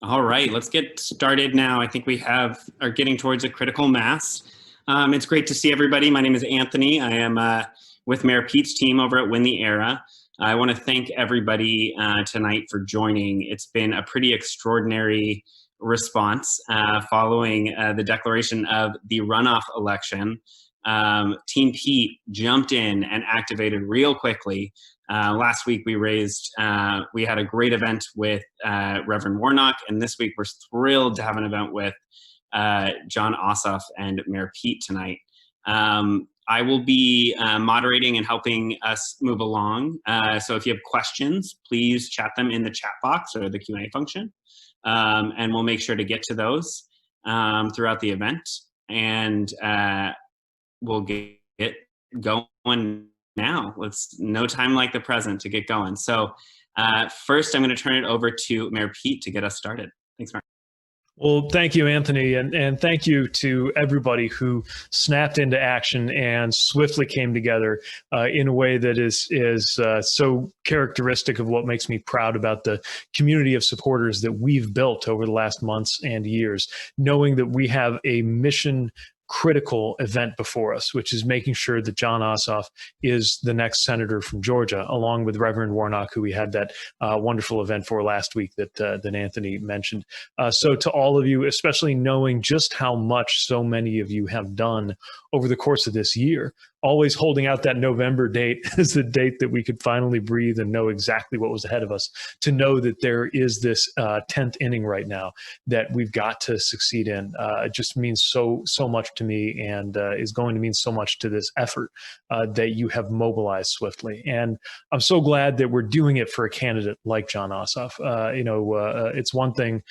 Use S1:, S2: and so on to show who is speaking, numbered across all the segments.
S1: All right, let's get started now. I think we are getting towards a critical mass. It's great to see everybody. My name is Anthony. I am with Mayor Pete's team over at Win the Era. I want to thank everybody tonight for joining. It's been a pretty extraordinary response following the declaration of the runoff election. Team Pete jumped in and activated real quickly. Last week we had a great event with Reverend Warnock, and this week we're thrilled to have an event with John Ossoff and Mayor Pete tonight. I will be moderating and helping us move along. So if you have questions, please chat them in the chat box or the Q&A function, and we'll make sure to get to those throughout the event. And we'll get going now. No time like the present to get going. So first I'm going to turn it over to Mayor Pete to get us started. Thanks, Mayor.
S2: Well, thank you, Anthony, and thank you to everybody who snapped into action and swiftly came together in a way that is so characteristic of what makes me proud about the community of supporters that we've built over the last months and years, knowing that we have a mission critical event before us, which is making sure that John Ossoff is the next senator from Georgia, along with Reverend Warnock, who we had that wonderful event for last week that Anthony mentioned. So to all of you, especially knowing just how much so many of you have done over the course of this year, always holding out that November date as the date that we could finally breathe and know exactly what was ahead of us, to know that there is this 10th inning right now that we've got to succeed in. It just means so much to me, and is going to mean so much to this effort that you have mobilized swiftly. And I'm so glad that we're doing it for a candidate like John Ossoff. It's one thing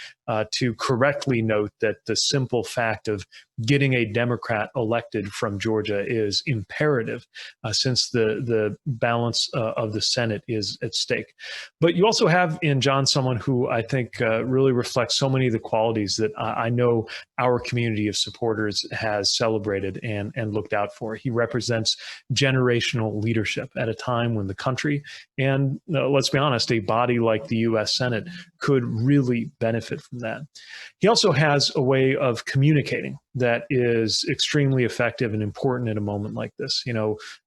S2: to correctly note that the simple fact of getting a Democrat elected from Georgia is imperative since the balance of the Senate is at stake. But you also have in John someone who I think really reflects so many of the qualities that I know our community of supporters has celebrated and looked out for. He represents generational leadership at a time when the country and, let's be honest, a body like the U.S. Senate could really benefit from that. He also has a way of communicating that is extremely effective and important at a moment like this.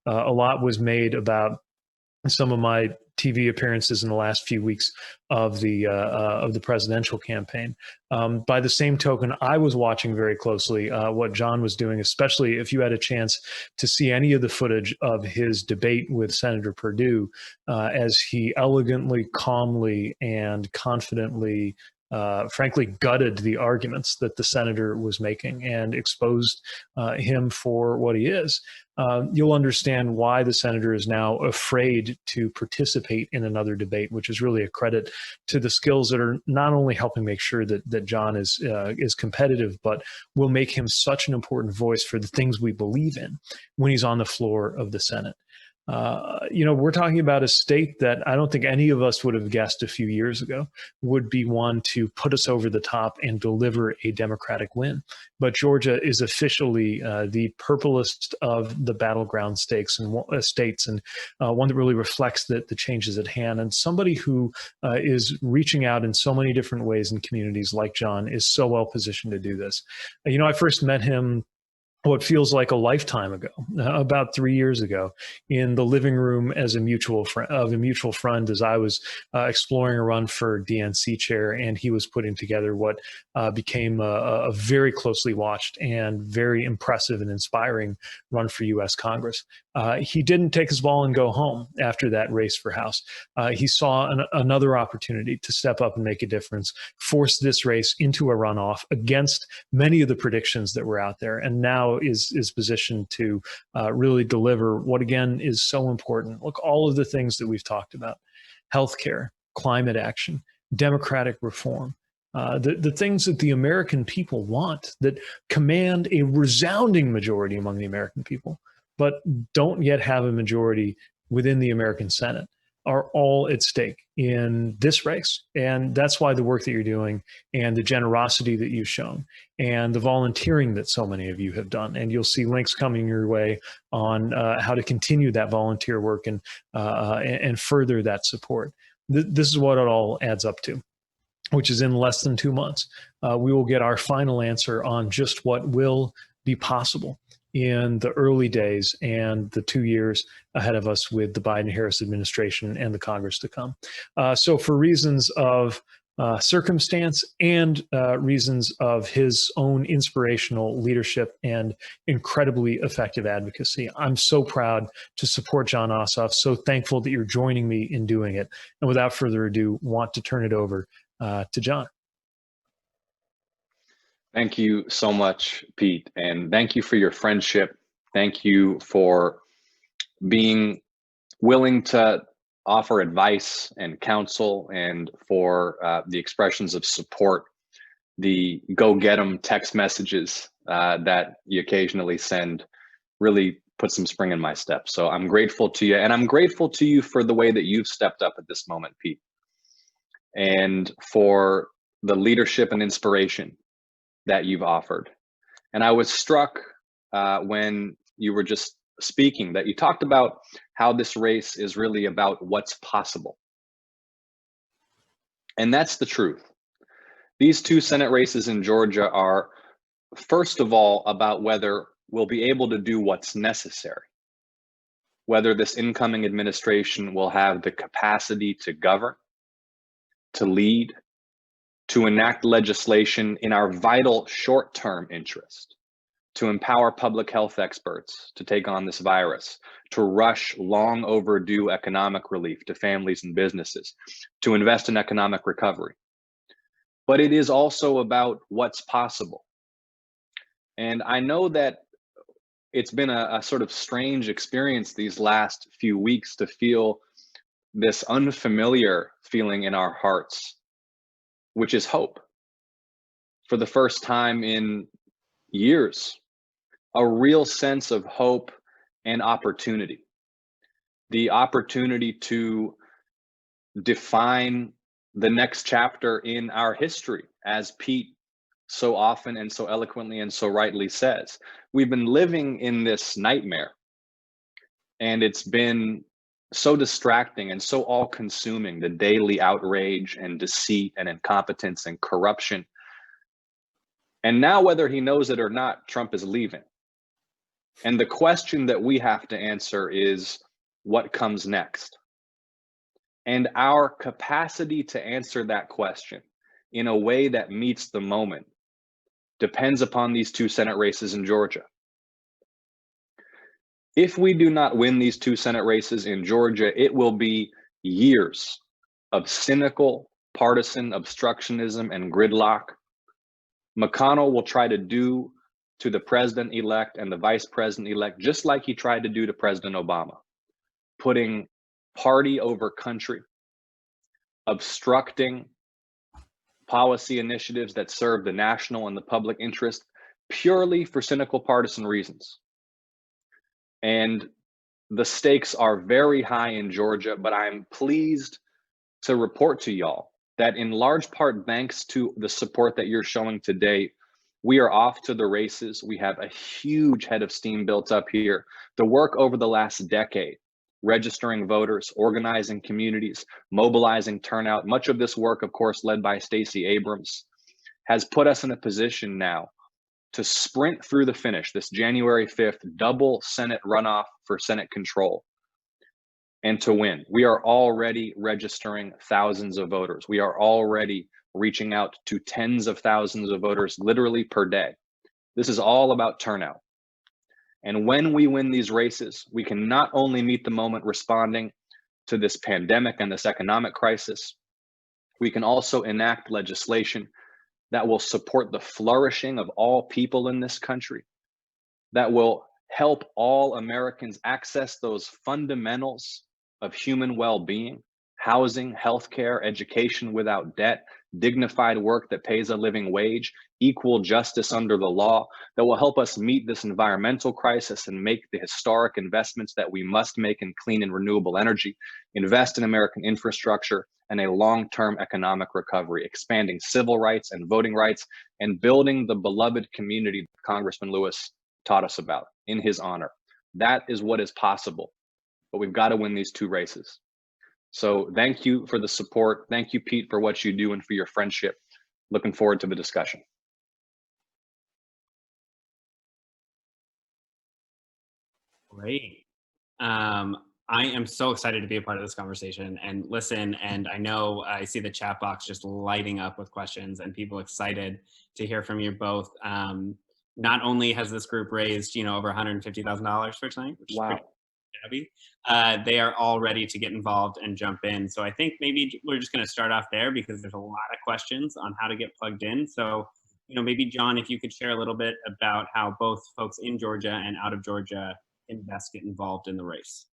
S2: A lot was made about some of my TV appearances in the last few weeks of the presidential campaign. By the same token, I was watching very closely what John was doing, especially if you had a chance to see any of the footage of his debate with Senator Perdue, as he elegantly, calmly, and confidently frankly gutted the arguments that the senator was making and exposed him for what he is. You'll understand why the senator is now afraid to participate in another debate, which is really a credit to the skills that are not only helping make sure that John is competitive, but will make him such an important voice for the things we believe in when he's on the floor of the Senate. We're talking about a state that I don't think any of us would have guessed a few years ago would be one to put us over the top and deliver a Democratic win. But Georgia is officially the purplest of the battleground states and one that really reflects the changes at hand. And somebody who is reaching out in so many different ways in communities like John is so well positioned to do this. I first met him what feels like a lifetime ago, about 3 years ago, in the living room as a mutual friend, as I was exploring a run for DNC chair, and he was putting together what became a very closely watched and very impressive and inspiring run for U.S. Congress. He didn't take his ball and go home after that race for House. He saw another opportunity to step up and make a difference, force this race into a runoff against many of the predictions that were out there, and now is positioned to really deliver what, again, is so important. Look, all of the things that we've talked about: healthcare, climate action, democratic reform, the things that the American people want, that command a resounding majority among the American people, but don't yet have a majority within the American Senate, are all at stake in this race. And that's why the work that you're doing and the generosity that you've shown and the volunteering that so many of you have done. And you'll see links coming your way on how to continue that volunteer work and further that support. This is what it all adds up to. which is in less than 2 months, we will get our final answer on just what will be possible in the early days and the 2 years ahead of us with the Biden-Harris administration and the Congress to come. So for reasons of circumstance and reasons of his own inspirational leadership and incredibly effective advocacy, I'm so proud to support Jon Ossoff, so thankful that you're joining me in doing it. And without further ado, want to turn it over to Jon.
S3: Thank you so much, Pete, and thank you for your friendship. Thank you for being willing to offer advice and counsel, and for the expressions of support, the go get 'em text messages that you occasionally send really put some spring in my step. So I'm grateful to you, and I'm grateful to you for the way that you've stepped up at this moment, Pete, and for the leadership and inspiration that you've offered. And I was struck when you were just speaking that you talked about how this race is really about what's possible. And that's the truth. These two Senate races in Georgia are, first of all, about whether we'll be able to do what's necessary, whether this incoming administration will have the capacity to govern, to lead, to enact legislation in our vital short-term interest, to empower public health experts to take on this virus, to rush long overdue economic relief to families and businesses, to invest in economic recovery. But it is also about what's possible. And I know that it's been a sort of strange experience these last few weeks to feel this unfamiliar feeling in our hearts, which is hope. For the first time in years, a real sense of hope and opportunity. The opportunity to define the next chapter in our history, as Pete so often and so eloquently and so rightly says. We've been living in this nightmare, and it's been so distracting and so all-consuming, the daily outrage and deceit and incompetence and corruption. And now, whether he knows it or not, Trump is leaving. And the question that we have to answer is, what comes next? And our capacity to answer that question in a way that meets the moment depends upon these two Senate races in Georgia. If we do not win these two Senate races in Georgia, it will be years of cynical partisan obstructionism and gridlock. McConnell will try to do to the president-elect and the vice president-elect just like he tried to do to President Obama, putting party over country, obstructing policy initiatives that serve the national and the public interest purely for cynical partisan reasons. And the stakes are very high in Georgia, but I'm pleased to report to y'all that in large part thanks to the support that you're showing today, we are off to the races. We have a huge head of steam built up here. The work over the last decade, registering voters, organizing communities, mobilizing turnout, much of this work, of course, led by Stacey Abrams, has put us in a position now to sprint through the finish, this January 5th double Senate runoff for Senate control, and to win. We are already registering thousands of voters. We are already reaching out to tens of thousands of voters literally per day. This is all about turnout. And when we win these races, we can not only meet the moment responding to this pandemic and this economic crisis, we can also enact legislation that will support the flourishing of all people in this country, that will help all Americans access those fundamentals of human well-being, housing, healthcare, education without debt, dignified work that pays a living wage, equal justice under the law, that will help us meet this environmental crisis and make the historic investments that we must make in clean and renewable energy, invest in American infrastructure and a long-term economic recovery, expanding civil rights and voting rights, and building the beloved community that Congressman Lewis taught us about in his honor. That is what is possible, but we've got to win these two races. So thank you for the support. Thank you, Pete, for what you do and for your friendship. Looking forward to the discussion.
S1: Great. I am so excited to be a part of this conversation and listen. And I know I see the chat box just lighting up with questions and people excited to hear from you both. Not only has this group raised, over $150,000 for tonight, which is pretty shabby, they are all ready to get involved and jump in. So I think maybe we're just going to start off there because there's a lot of questions on how to get plugged in. So, maybe John, if you could share a little bit about how both folks in Georgia and out of Georgia can best get involved in the race.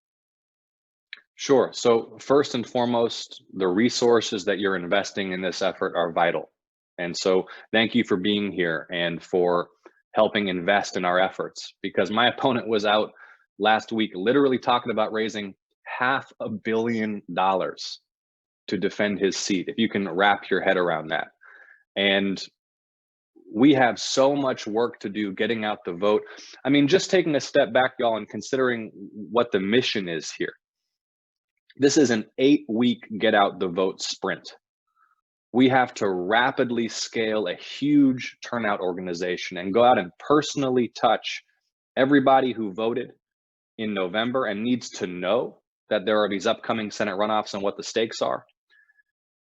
S3: Sure. So first and foremost, the resources that you're investing in this effort are vital. And so thank you for being here and for helping invest in our efforts, because my opponent was out last week literally talking about raising $500 million to defend his seat, if you can wrap your head around that. And we have so much work to do getting out the vote. I mean, just taking a step back, y'all, and considering what the mission is here. This is an 8-week get out the vote sprint. We have to rapidly scale a huge turnout organization and go out and personally touch everybody who voted in November and needs to know that there are these upcoming Senate runoffs and what the stakes are.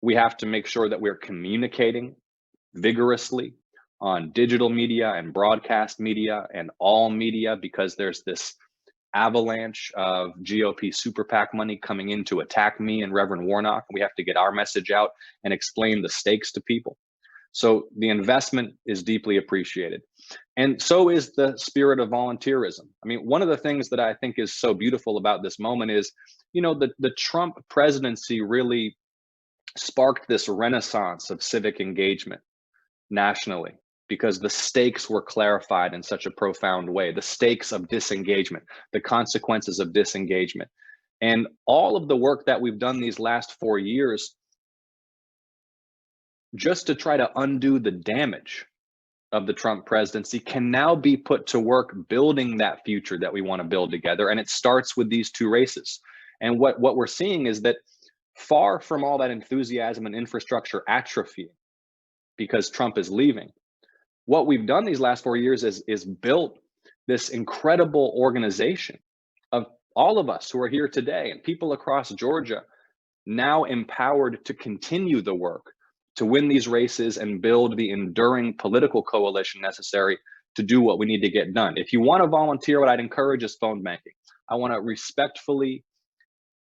S3: We have to make sure that we're communicating vigorously on digital media and broadcast media and all media, because there's this avalanche of GOP super PAC money coming in to attack me and Reverend Warnock. We have to get our message out and explain the stakes to people. So the investment is deeply appreciated. And so is the spirit of volunteerism. I mean, one of the things that I think is so beautiful about this moment is, the Trump presidency really sparked this renaissance of civic engagement nationally, because the stakes were clarified in such a profound way, the stakes of disengagement, the consequences of disengagement. And all of the work that we've done these last 4 years just to try to undo the damage of the Trump presidency can now be put to work building that future that we want to build together. And it starts with these 2 races. And what we're seeing is that far from all that enthusiasm and infrastructure atrophy because Trump is leaving, what we've done these last 4 years is built this incredible organization of all of us who are here today and people across Georgia now empowered to continue the work, to win these races and build the enduring political coalition necessary to do what we need to get done. If you want to volunteer, what I'd encourage is phone banking. I want to respectfully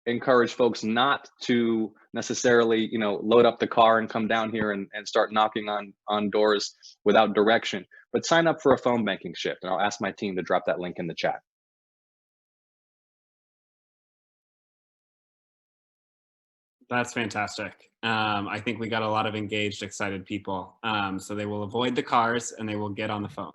S3: encourage folks not to necessarily, load up the car and come down here and start knocking on doors without direction, but sign up for a phone banking shift. And I'll ask my team to drop that link in the chat.
S1: That's fantastic. I think we got a lot of engaged, excited people. So they will avoid the cars and they will get on the phones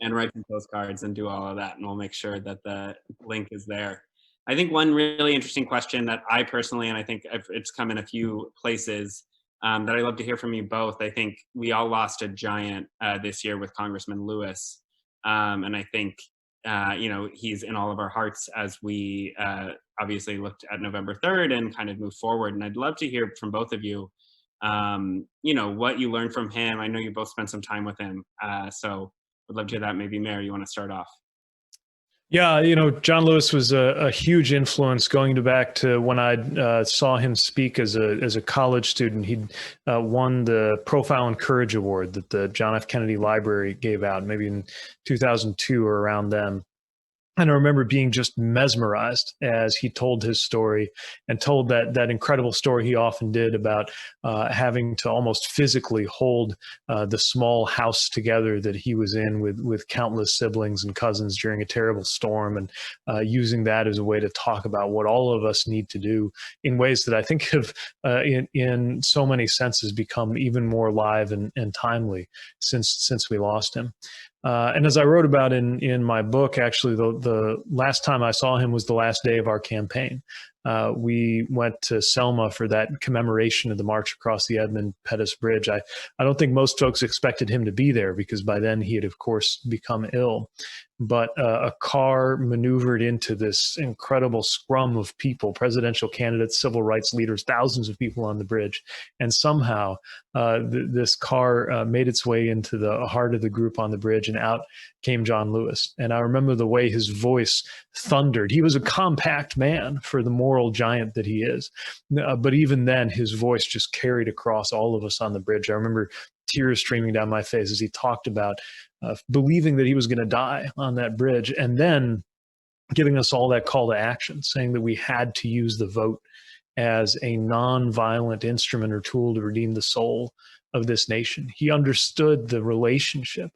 S1: and write some postcards and do all of that. And we'll make sure that the link is there. I think one really interesting question that I personally, and I think it's come in a few places, that I'd love to hear from you both. I think we all lost a giant this year with Congressman Lewis. And I think, he's in all of our hearts as we obviously looked at November 3rd and kind of move forward. And I'd love to hear from both of you, what you learned from him. I know you both spent some time with him. So would love to hear that. Maybe Mary, you want to start off?
S2: Yeah, John Lewis was a huge influence going back to when I saw him speak as a college student. He'd won the Profile and Courage Award that the John F. Kennedy Library gave out, maybe in 2002 or around then. And I remember being just mesmerized as he told his story and told that incredible story he often did about having to almost physically hold the small house together that he was in with countless siblings and cousins during a terrible storm, and using that as a way to talk about what all of us need to do in ways that I think have, in so many senses, become even more live and timely since we lost him. And as I wrote about in my book, actually, the last time I saw him was the last day of our campaign. We went to Selma for that commemoration of the march across the Edmund Pettus Bridge. I don't think most folks expected him to be there because by then he had, of course, become ill. but a car maneuvered into this incredible scrum of people, presidential candidates, civil rights leaders, thousands of people on the bridge. And somehow this car made its way into the heart of the group on the bridge, and out came John Lewis. And I remember the way his voice thundered. He was a compact man for the moral giant that he is. But even then, his voice just carried across all of us on the bridge. I remember tears streaming down my face as he talked about believing that he was going to die on that bridge, and then giving us all that call to action, saying that we had to use the vote as a non-violent instrument or tool to redeem the soul of this nation. He understood the relationship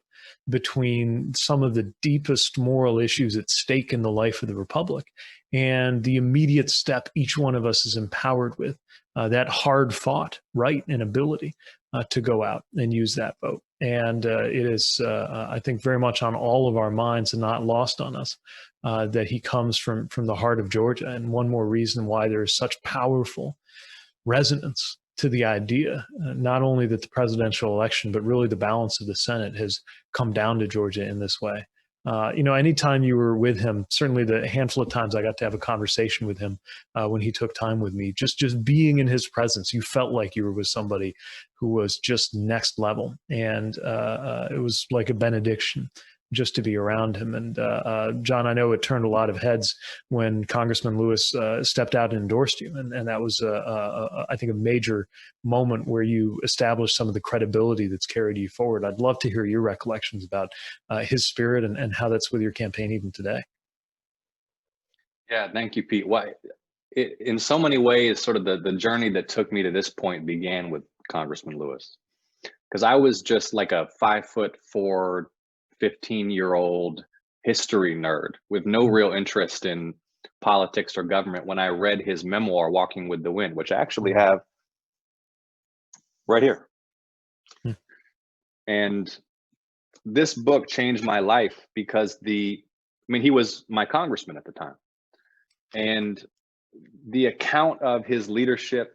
S2: between some of the deepest moral issues at stake in the life of the republic and the immediate step each one of us is empowered with, that hard fought right and ability to go out and use that vote. And it is, I think, very much on all of our minds and not lost on us that he comes from the heart of Georgia. And one more reason why there is such powerful resonance to the idea, not only that the presidential election, but really the balance of the Senate has come down to Georgia in this way. Anytime you were with him, certainly the handful of times I got to have a conversation with him when he took time with me, just being in his presence, you felt like you were with somebody who was just next level. And it was like a benediction just to be around him. And John, I know it turned a lot of heads when Congressman Lewis stepped out and endorsed you. And that was, I think, a major moment where you established some of the credibility that's carried you forward. I'd love to hear your recollections about his spirit and how that's with your campaign even today.
S3: Yeah, thank you, Pete. In so many ways, sort of the journey that took me to this point began with Congressman Lewis, because I was just like a 5'4", 15-year-old history nerd with no real interest in politics or government when I read his memoir, Walking with the Wind, which I actually have right here. And this book changed my life because he was my congressman at the time. And the account of his leadership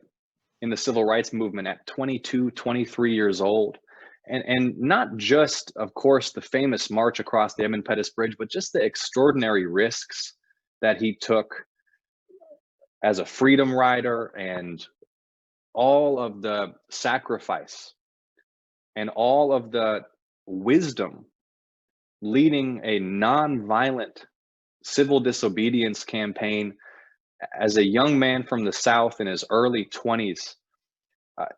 S3: in the civil rights movement at 22, 23 years old, and not just, of course, the famous march across the Edmund Pettus Bridge, but just the extraordinary risks that he took as a freedom rider, and all of the sacrifice and all of the wisdom leading a nonviolent civil disobedience campaign as a young man from the South in his early 20s.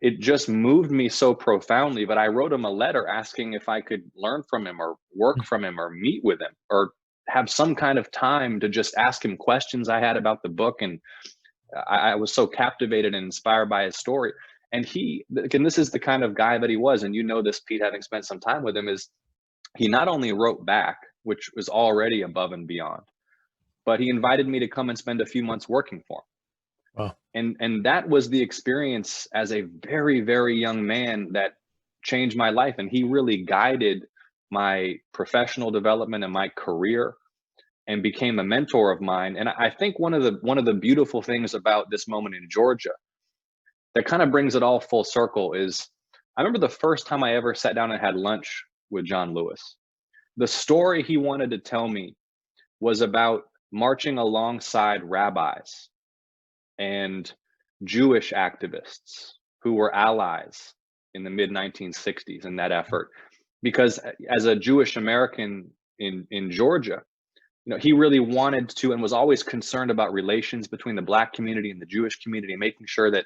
S3: It just moved me so profoundly, but I wrote him a letter asking if I could learn from him or work from him or meet with him or have some kind of time to just ask him questions I had about the book. And I was so captivated and inspired by his story. And this is the kind of guy that he was, and you know this, Pete, having spent some time with him, is he not only wrote back, which was already above and beyond, but he invited me to come and spend a few months working for him. Wow. And that was the experience as a very, very young man that changed my life. And he really guided my professional development and my career and became a mentor of mine. And I think one of the beautiful things about this moment in Georgia that kind of brings it all full circle is, I remember the first time I ever sat down and had lunch with John Lewis. The story he wanted to tell me was about marching alongside rabbis and Jewish activists who were allies in the mid-1960s in that effort. Because as a Jewish American in Georgia, he really wanted to and was always concerned about relations between the Black community and the Jewish community, making sure that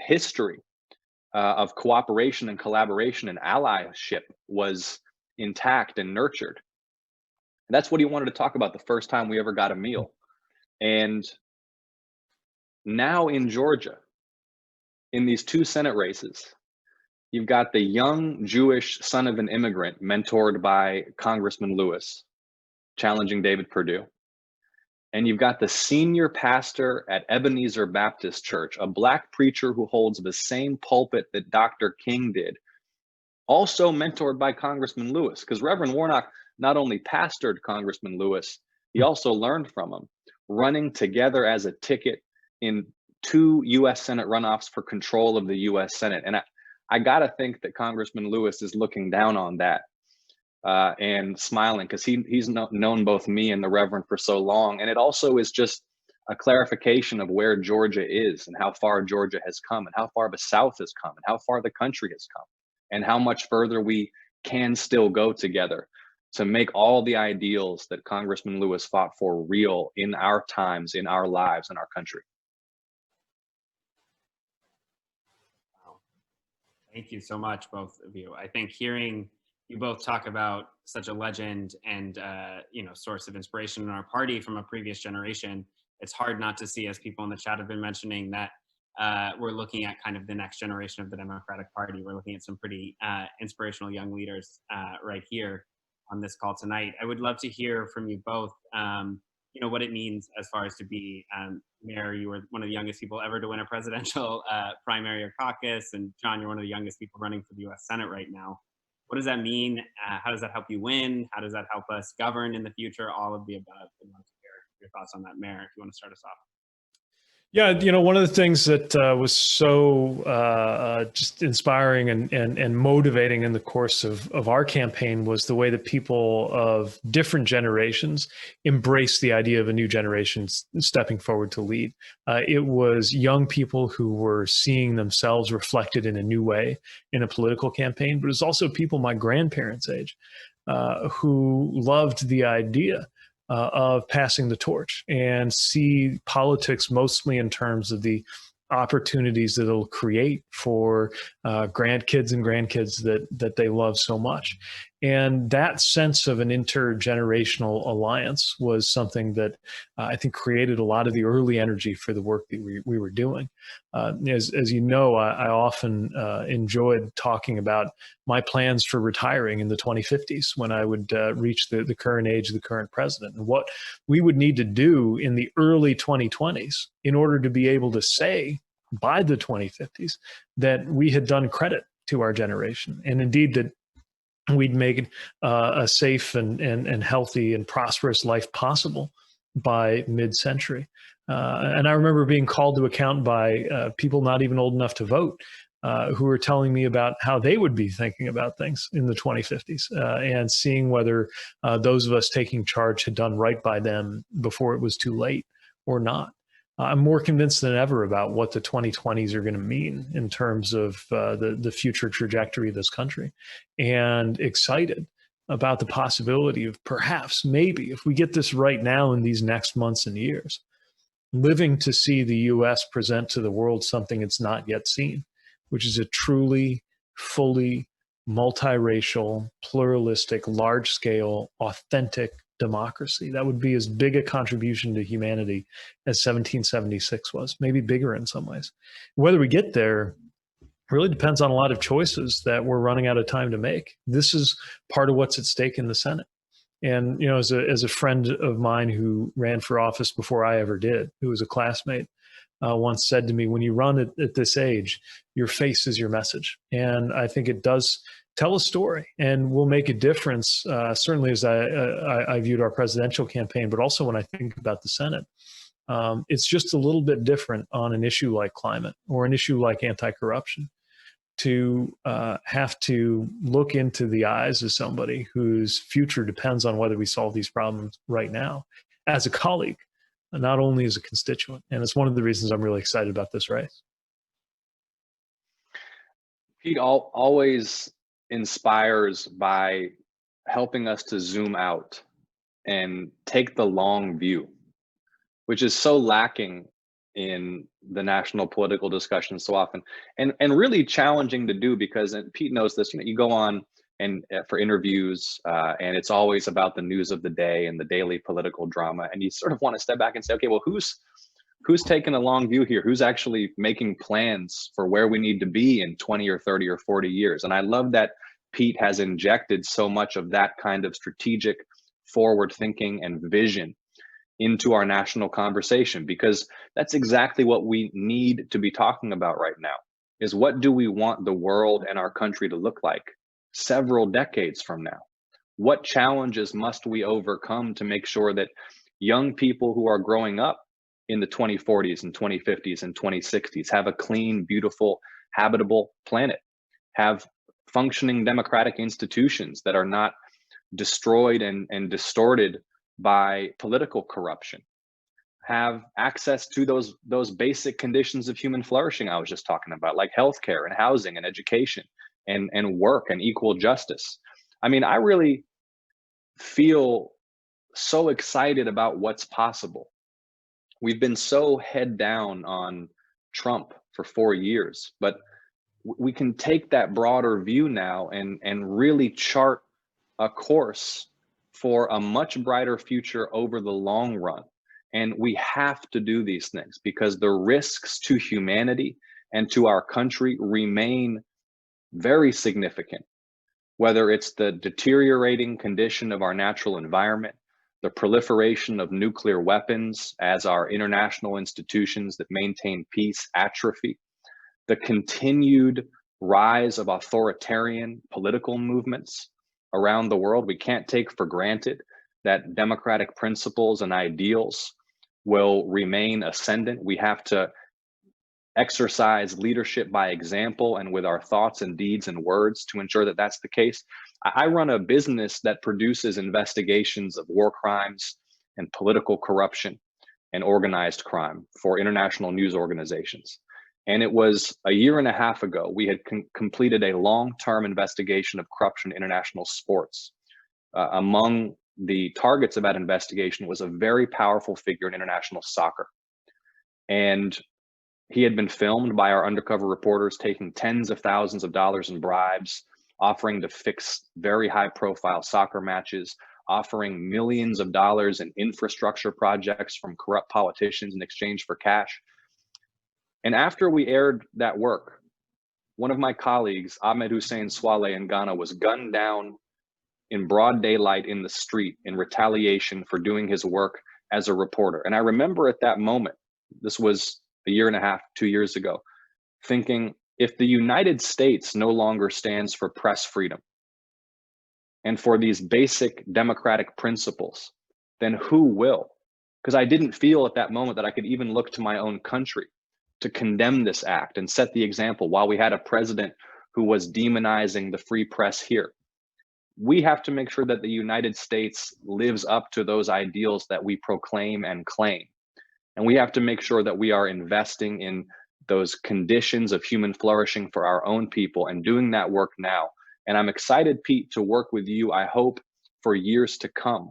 S3: history of cooperation and collaboration and allyship was intact and nurtured. And that's what he wanted to talk about the first time we ever got a meal. And now in Georgia, in these two Senate races, you've got the young Jewish son of an immigrant mentored by Congressman Lewis challenging David Perdue. And you've got the senior pastor at Ebenezer Baptist Church, a Black preacher who holds the same pulpit that Dr. King did, also mentored by Congressman Lewis, because Reverend Warnock not only pastored Congressman Lewis, he also learned from him, running together as a ticket in 2 U.S. Senate runoffs for control of the U.S. Senate. And I got to think that Congressman Lewis is looking down on that and smiling because he's known both me and the Reverend for so long. And it also is just a clarification of where Georgia is and how far Georgia has come and how far the South has come and how far the country has come and how much further we can still go together to make all the ideals that Congressman Lewis fought for real in our times, in our lives, in our country.
S1: Thank you so much, both of you. I think hearing you both talk about such a legend and source of inspiration in our party from a previous generation, it's hard not to see, as people in the chat have been mentioning, that we're looking at kind of the next generation of the Democratic Party. We're looking at some pretty inspirational young leaders right here on this call tonight. I would love to hear from you both, what it means as far as to be mayor. You were one of the youngest people ever to win a presidential primary or caucus, and John, you're one of the youngest people running for the U.S. Senate right now. What does that mean? How does that help you win? How does that help us govern in the future? All of the above. I'd love to hear your thoughts on that, Mayor, if you want to start us off.
S2: Yeah, one of the things that was so just inspiring and motivating in the course of our campaign was the way that people of different generations embraced the idea of a new generation stepping forward to lead. It was young people who were seeing themselves reflected in a new way in a political campaign, but it was also people my grandparents' age who loved the idea of passing the torch and see politics mostly in terms of the opportunities that it'll create for grandkids and grandkids that they love so much. And that sense of an intergenerational alliance was something that I think created a lot of the early energy for the work that we were doing. As you know, I often enjoyed talking about my plans for retiring in the 2050s when I would reach the current age of the current president, and what we would need to do in the early 2020s in order to be able to say by the 2050s that we had done credit to our generation, and indeed that we'd made a safe and healthy and prosperous life possible by mid-century. And I remember being called to account by people not even old enough to vote, who were telling me about how they would be thinking about things in the 2050s and seeing whether those of us taking charge had done right by them before it was too late or not. I'm more convinced than ever about what the 2020s are going to mean in terms of the future trajectory of this country, and excited about the possibility of perhaps, maybe, if we get this right now in these next months and years, living to see the U.S. present to the world something it's not yet seen, which is a truly, fully multiracial, pluralistic, large-scale, authentic democracy. That would be as big a contribution to humanity as 1776 was, maybe bigger in some ways. Whether we get there really depends on a lot of choices that we're running out of time to make. This is part of what's at stake in the Senate. And, as a friend of mine who ran for office before I ever did, who was a classmate, once said to me, when you run at this age, your face is your message. And I think it does tell a story and will make a difference, certainly as I viewed our presidential campaign, but also when I think about the Senate. It's just a little bit different on an issue like climate or an issue like anti-corruption to have to look into the eyes of somebody whose future depends on whether we solve these problems right now as a colleague, not only as a constituent. And it's one of the reasons I'm really excited about this race.
S3: Pete always inspires by helping us to zoom out and take the long view, which is so lacking in the national political discussion so often, and really challenging to do, because, and Pete knows this, you go on and for interviews and it's always about the news of the day and the daily political drama, and you sort of want to step back and say, okay, well, who's taking a long view here? Who's actually making plans for where we need to be in 20 or 30 or 40 years? And I love that Pete has injected so much of that kind of strategic forward thinking and vision into our national conversation, because that's exactly what we need to be talking about right now, is what do we want the world and our country to look like several decades from now? What challenges must we overcome to make sure that young people who are growing up in the 2040s and 2050s and 2060s have a clean, beautiful, habitable planet, have functioning democratic institutions that are not destroyed and distorted by political corruption, have access to those basic conditions of human flourishing I was just talking about, like healthcare and housing and education and work and equal justice. I mean, I really feel so excited about what's possible. We've been so head down on Trump for 4 years, but we can take that broader view now and really chart a course for a much brighter future over the long run. And we have to do these things because the risks to humanity and to our country remain very significant, whether it's the deteriorating condition of our natural environment, the proliferation of nuclear weapons as our international institutions that maintain peace atrophy, the continued rise of authoritarian political movements around the world. We can't take for granted that democratic principles and ideals will remain ascendant. We have to exercise leadership by example and with our thoughts and deeds and words to ensure that that's the case. I run a business that produces investigations of war crimes and political corruption and organized crime for international news organizations. And it was a year and a half ago, we had completed a long-term investigation of corruption in international sports. Among the targets of that investigation was a very powerful figure in international soccer. And he had been filmed by our undercover reporters taking tens of thousands of dollars in bribes, offering to fix very high-profile soccer matches, offering millions of dollars in infrastructure projects from corrupt politicians in exchange for cash. And after we aired that work, one of my colleagues, Ahmed Hussein Swaleh in Ghana, was gunned down in broad daylight in the street in retaliation for doing his work as a reporter. And I remember at that moment, this was a year and a half, 2 years ago, thinking, if the United States no longer stands for press freedom and for these basic democratic principles, then who will? Because I didn't feel at that moment that I could even look to my own country to condemn this act and set the example while we had a president who was demonizing the free press here. We have to make sure that the United States lives up to those ideals that we proclaim and claim. And we have to make sure that we are investing in those conditions of human flourishing for our own people and doing that work now. And I'm excited, Pete, to work with you, I hope, for years to come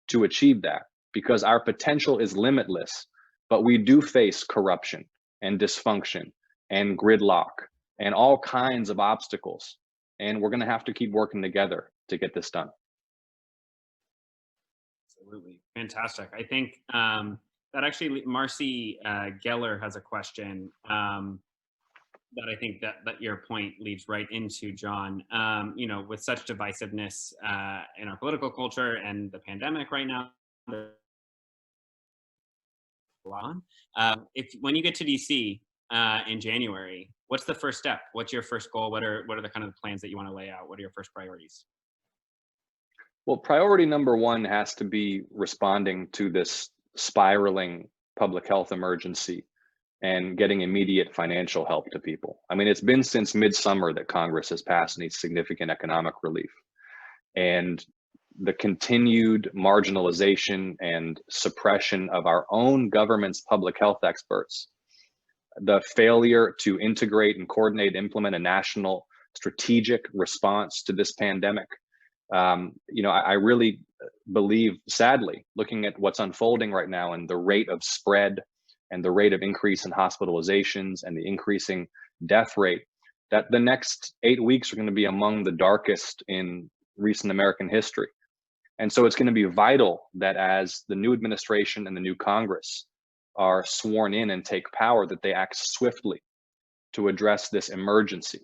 S3: to achieve that, because our potential is limitless, but we do face corruption and dysfunction and gridlock and all kinds of obstacles. And we're going to have to keep working together to get this done.
S1: Absolutely. Fantastic. I think that actually Marcy Geller has a question that I think that your point leads right into, John. You know, with such divisiveness in our political culture and the pandemic right now, if when you get to DC in January, what's the first step? What's your first goal? What are the kind of plans that you want to lay out? What are your first priorities?
S3: Well, priority number one has to be responding to this spiraling public health emergency and getting immediate financial help to people. I mean, it's been since midsummer that Congress has passed needs significant economic relief. And the continued marginalization and suppression of our own government's public health experts, the failure to integrate and coordinate, implement a national strategic response to this pandemic. You know, I really believe, sadly, looking at what's unfolding right now and the rate of spread and the rate of increase in hospitalizations and the increasing death rate, that the next 8 weeks are going to be among the darkest in recent American history. And so it's going to be vital that as the new administration and the new Congress are sworn in and take power, that they act swiftly to address this emergency.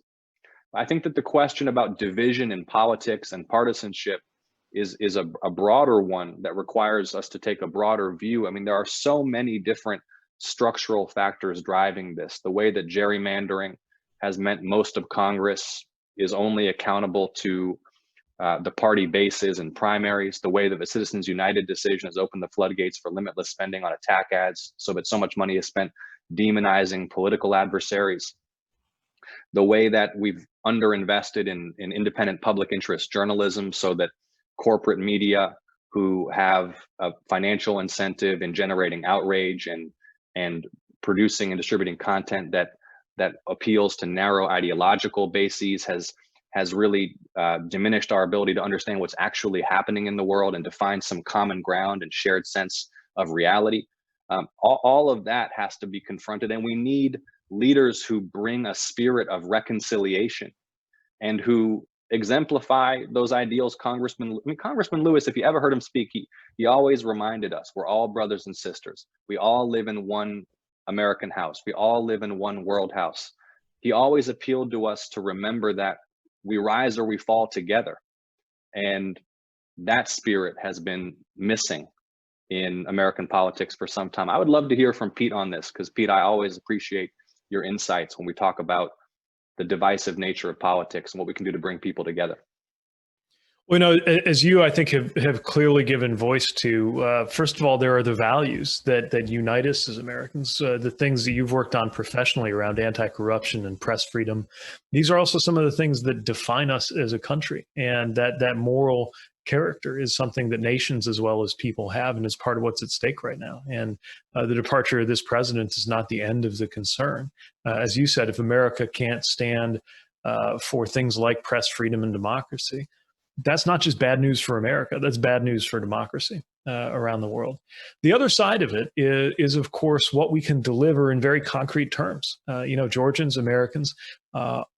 S3: I think that the question about division in politics and partisanship is a broader one that requires us to take a broader view. I mean, there are so many different structural factors driving this. The way that gerrymandering has meant most of Congress is only accountable to the party bases and primaries, the way that the Citizens United decision has opened the floodgates for limitless spending on attack ads so that so much money is spent demonizing political adversaries, the way that we've underinvested in independent public interest journalism so that corporate media who have a financial incentive in generating outrage and producing and distributing content that appeals to narrow ideological bases has really diminished our ability to understand what's actually happening in the world and to find some common ground and shared sense of reality. All of that has to be confronted, and we need leaders who bring a spirit of reconciliation and who exemplify those ideals. Congressman Lewis, if you ever heard him speak, he always reminded us we're all brothers and sisters. We all live in one American house. We all live in one world house. He always appealed to us to remember that we rise or we fall together. And that spirit has been missing in American politics for some time. I would love to hear from Pete on this, because Pete, I always appreciate your insights when we talk about the divisive nature of politics and what we can do to bring people together.
S2: Well, as you, I think, have clearly given voice to, first of all, there are the values that unite us as Americans, the things that you've worked on professionally around anti-corruption and press freedom. These are also some of the things that define us as a country, and that moral character is something that nations as well as people have, and is part of what's at stake right now. And the departure of this president is not the end of the concern. As you said, if America can't stand for things like press freedom and democracy, that's not just bad news for America, that's bad news for democracy around the world. The other side of it is, of course, what we can deliver in very concrete terms. Georgians, Americans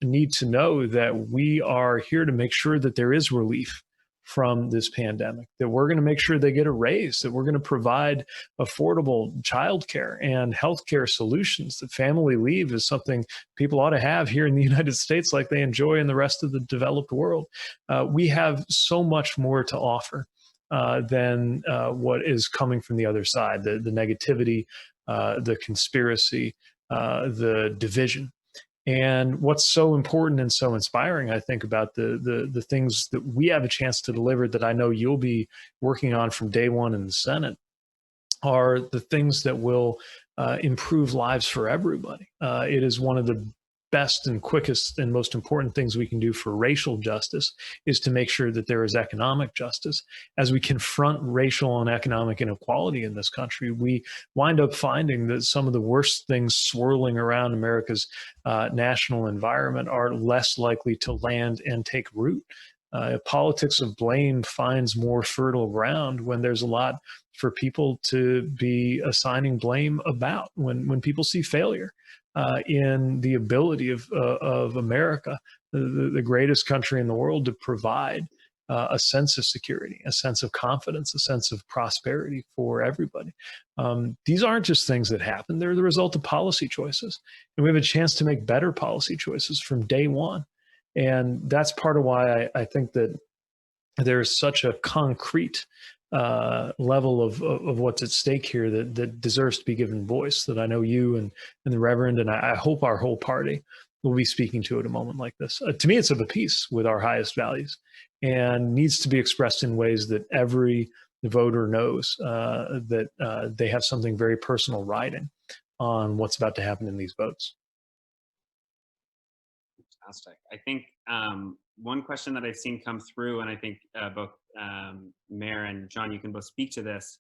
S2: need to know that we are here to make sure that there is relief from this pandemic, that we're going to make sure they get a raise, that we're going to provide affordable childcare and healthcare solutions, that family leave is something people ought to have here in the United States like they enjoy in the rest of the developed world. We have so much more to offer than what is coming from the other side, the negativity, the conspiracy, the division. And what's so important and so inspiring, I think, about the things that we have a chance to deliver that I know you'll be working on from day one in the Senate are the things that will improve lives for everybody. It is one of the best and quickest and most important things we can do for racial justice is to make sure that there is economic justice. As we confront racial and economic inequality in this country, we wind up finding that some of the worst things swirling around America's national environment are less likely to land and take root. Politics of blame finds more fertile ground when there's a lot for people to be assigning blame about, when people see failure in the ability of America, the greatest country in the world, to provide a sense of security, a sense of confidence, a sense of prosperity for everybody. These aren't just things that happen. They're the result of policy choices. And we have a chance to make better policy choices from day one. And that's part of why I think that there's such a concrete level of what's at stake here that deserves to be given voice, that I know you and the Reverend, and I hope our whole party will be speaking to at a moment like this. To me, it's of a piece with our highest values and needs to be expressed in ways that every voter knows that they have something very personal riding on what's about to happen in these votes.
S1: Fantastic. I think one question that I've seen come through, and I think both Mayor and John, you can both speak to this.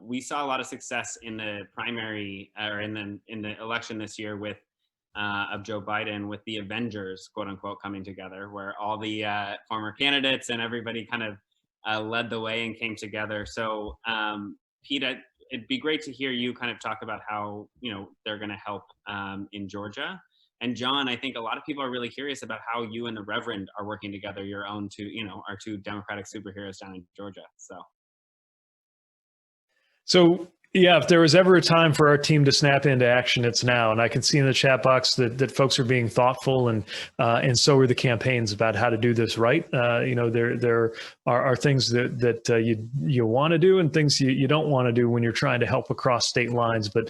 S1: We saw a lot of success in the primary or in the election this year with of Joe Biden, with the Avengers, quote unquote, coming together, where all the former candidates and everybody kind of led the way and came together. So Pete, it'd be great to hear you kind of talk about how they're going to help in Georgia. And John, I think a lot of people are really curious about how you and the Reverend are working together, your own two, our two Democratic superheroes down in Georgia. So
S2: yeah, if there was ever a time for our team to snap into action, it's now. And I can see in the chat box that folks are being thoughtful, and so are the campaigns about how to do this right. There are things that you want to do and things you don't want to do when you're trying to help across state lines. But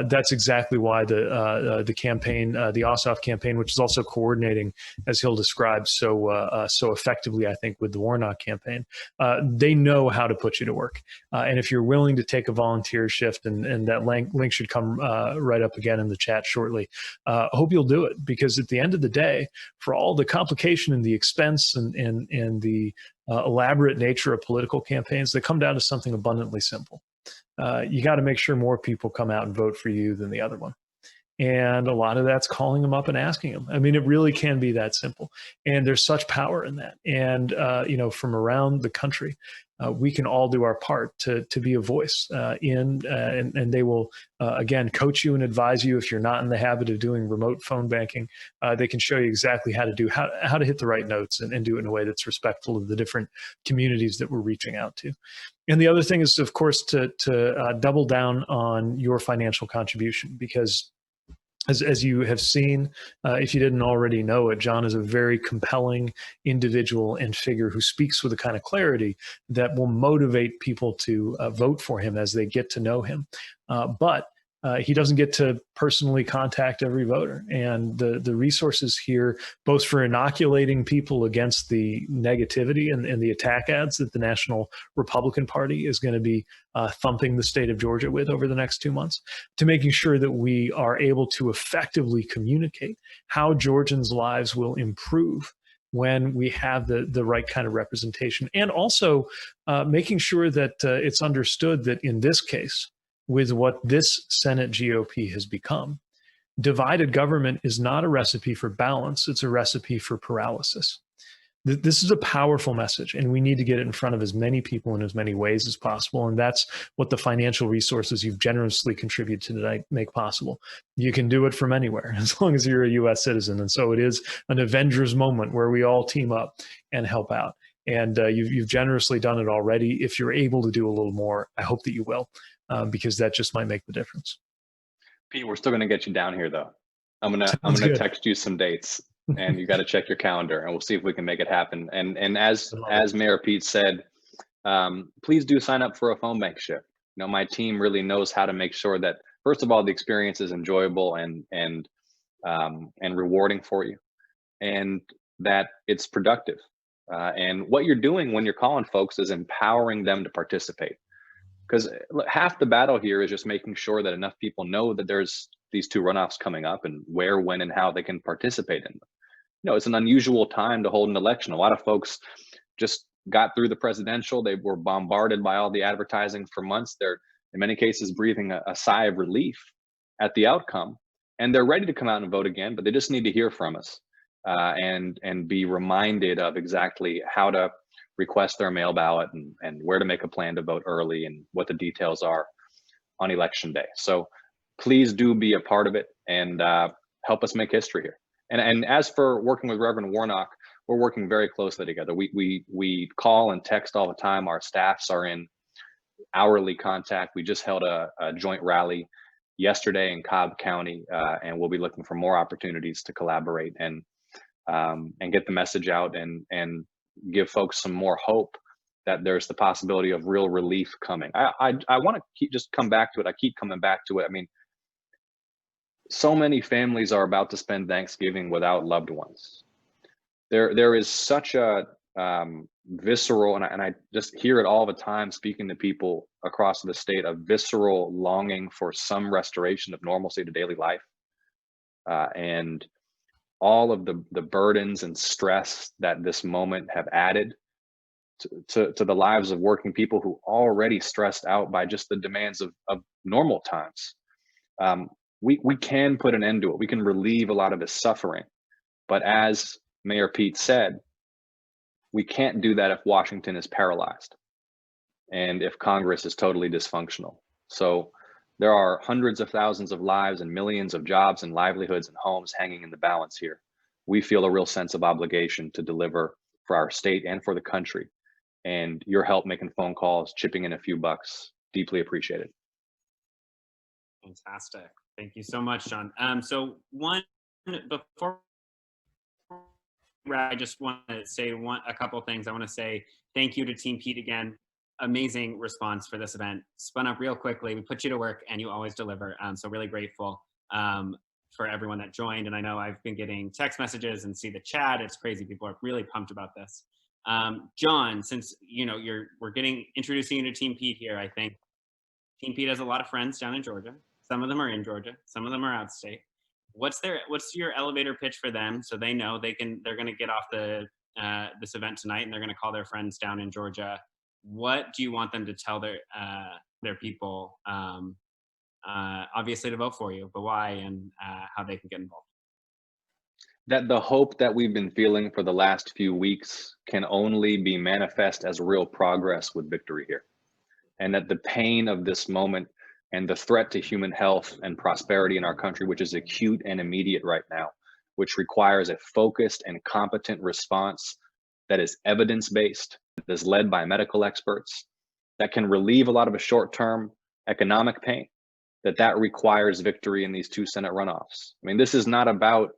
S2: that's exactly why the campaign, the Ossoff campaign, which is also coordinating, as Hill described so effectively, I think, with the Warnock campaign, they know how to put you to work. And if you're willing to take a volunteer gear shift, and that link should come right up again in the chat shortly. Hope you'll do it, because at the end of the day, for all the complication and the expense and the elaborate nature of political campaigns, they come down to something abundantly simple. You got to make sure more people come out and vote for you than the other one. And a lot of that's calling them up and asking them. I mean, it really can be that simple. And there's such power in that. And, from around the country, we can all do our part to be a voice and they will, again, coach you and advise you. If you're not in the habit of doing remote phone banking, they can show you exactly how to hit the right notes and do it in a way that's respectful of the different communities that we're reaching out to. And the other thing is, of course, to double down on your financial contribution, because as you have seen, if you didn't already know it, John is a very compelling individual and figure who speaks with a kind of clarity that will motivate people to vote for him as they get to know him. But he doesn't get to personally contact every voter. And the resources here, both for inoculating people against the negativity and the attack ads that the National Republican Party is going to be thumping the state of Georgia with over the next 2 months, to making sure that we are able to effectively communicate how Georgians' lives will improve when we have the right kind of representation. And also making sure that it's understood that in this case, with what this Senate GOP has become, divided government is not a recipe for balance, it's a recipe for paralysis. This is a powerful message, and we need to get it in front of as many people in as many ways as possible. And that's what the financial resources you've generously contributed to tonight make possible. You can do it from anywhere, as long as you're a US citizen. And so it is an Avengers moment where we all team up and help out. And you've generously done it already. If you're able to do a little more, I hope that you will. Because that just might make the difference.
S3: Pete, we're still going to get you down here, though. I'm gonna text you some dates, and you got to check your calendar, and we'll see if we can make it happen. And as Mayor Pete said, please do sign up for a phone bank shift. My team really knows how to make sure that, first of all, the experience is enjoyable and rewarding for you, and that it's productive. And what you're doing when you're calling folks is empowering them to participate. Because half the battle here is just making sure that enough people know that there's these 2 runoffs coming up, and where, when, and how they can participate in them. It's an unusual time to hold an election. A lot of folks just got through the presidential. They were bombarded by all the advertising for months. They're, in many cases, breathing a sigh of relief at the outcome, and they're ready to come out and vote again, but they just need to hear from us and be reminded of exactly how to request their mail ballot and where to make a plan to vote early and what the details are on election day. So please do be a part of it and help us make history here. And as for working with Reverend Warnock, we're working very closely together. We call and text all the time. Our staffs are in hourly contact. We just held a joint rally yesterday in Cobb County, and we'll be looking for more opportunities to collaborate and get the message out and give folks some more hope that there's the possibility of real relief coming. I want to just come back to it. I keep coming back to it. I mean, so many families are about to spend Thanksgiving without loved ones. There is such a visceral, and I just hear it all the time speaking to people across the state, a visceral longing for some restoration of normalcy to daily life. And all of the burdens and stress that this moment have added to the lives of working people who already stressed out by just the demands of normal times. We can put an end to it. We can relieve a lot of this suffering. But as Mayor Pete said, we can't do that if Washington is paralyzed and if Congress is totally dysfunctional. So there are hundreds of thousands of lives and millions of jobs and livelihoods and homes hanging in the balance here. We feel a real sense of obligation to deliver for our state and for the country. And your help making phone calls, chipping in a few bucks, deeply appreciated.
S1: Fantastic. Thank you so much, John. So before I just want to say a couple of things. I want to say thank you to Team Pete again. Amazing response for this event. Spun up real quickly. We put you to work and you always deliver. So really grateful for everyone that joined. And I know I've been getting text messages and see the chat. It's crazy. People are really pumped about this. John, since we're introducing you to Team Pete here, I think Team Pete has a lot of friends down in Georgia. Some of them are in Georgia. Some of them are out state. What's your elevator pitch for them so they know they're going to get off this event tonight and they're going to call their friends down in Georgia? What do you want them to tell their people? Obviously to vote for you, but why and how they can get involved.
S3: That the hope that we've been feeling for the last few weeks can only be manifest as real progress with victory here. And that the pain of this moment and the threat to human health and prosperity in our country, which is acute and immediate right now, which requires a focused and competent response that is evidence-based, that is led by medical experts, that can relieve a lot of a short-term economic pain, that requires victory in these 2 Senate runoffs. I mean, this is not about,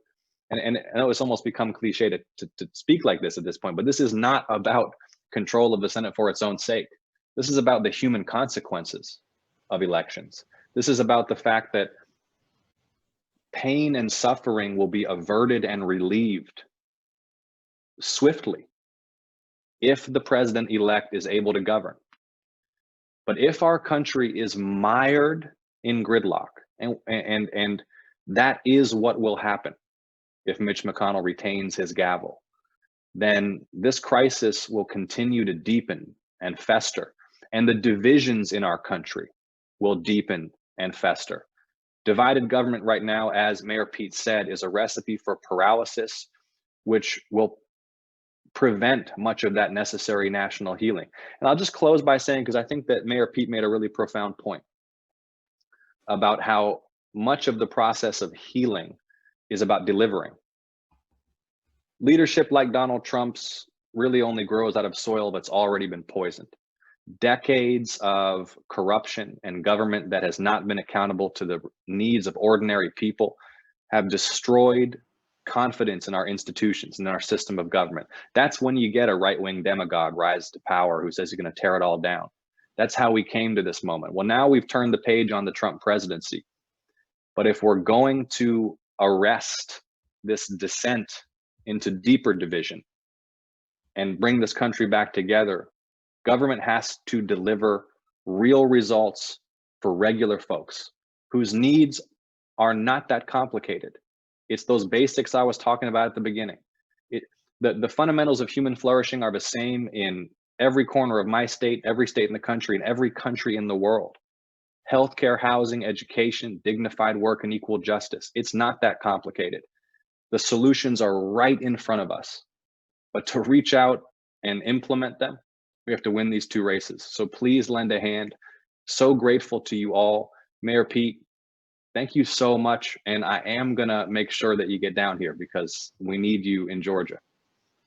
S3: and I know it's almost become cliche to speak like this at this point, but this is not about control of the Senate for its own sake. This is about the human consequences of elections. This is about the fact that pain and suffering will be averted and relieved swiftly if the president-elect is able to govern. But if our country is mired in gridlock, and that is what will happen if Mitch McConnell retains his gavel, then this crisis will continue to deepen and fester, and the divisions in our country will deepen and fester. Divided government right now, as Mayor Pete said, is a recipe for paralysis, which will prevent much of that necessary national healing. And I'll just close by saying, because I think that Mayor Pete made a really profound point about how much of the process of healing is about delivering. Leadership like Donald Trump's really only grows out of soil that's already been poisoned. Decades of corruption and government that has not been accountable to the needs of ordinary people have destroyed confidence in our institutions and in our system of government. That's when you get a right-wing demagogue rise to power who says he's going to tear it all down. That's how we came to this moment. Well, now we've turned the page on the Trump presidency. But if we're going to arrest this descent into deeper division and bring this country back together, government has to deliver real results for regular folks whose needs are not that complicated. It's those basics I was talking about at the beginning. The fundamentals of human flourishing are the same in every corner of my state, every state in the country, and every country in the world. Healthcare, housing, education, dignified work, and equal justice. It's not that complicated. The solutions are right in front of us. But to reach out and implement them, we have to win these 2 races. So please lend a hand. So grateful to you all. Mayor Pete, thank you so much. And I am gonna make sure that you get down here because we need you in Georgia.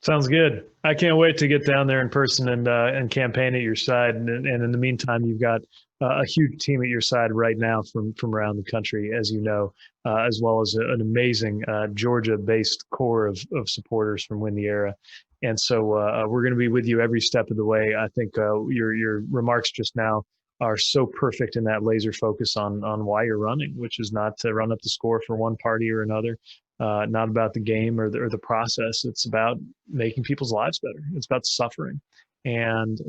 S2: Sounds good. I can't wait to get down there in person and campaign at your side. And in the meantime, you've got a huge team at your side right now from around the country, as you know, as well as an amazing Georgia-based core of supporters from Win the Era. And so we're going to be with you every step of the way. I think your remarks just now are so perfect in that laser focus on why you're running, which is not to run up the score for one party or another. Not about the game or the process. It's about making people's lives better. It's about suffering and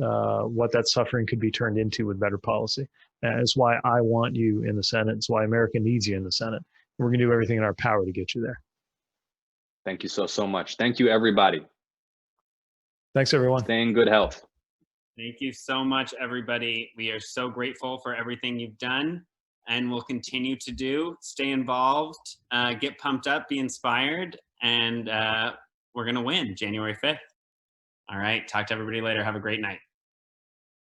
S2: what that suffering could be turned into with better policy. That's why I want you in the Senate. It's why America needs you in the Senate. We're going to do everything in our power to get you there.
S3: Thank you so much. Thank you, everybody.
S2: Thanks, everyone.
S3: Stay in good health.
S1: Thank you so much, everybody. We are so grateful for everything you've done and will continue to do. Stay involved, get pumped up, be inspired, and we're going to win January 5th. All right. Talk to everybody later. Have a great night.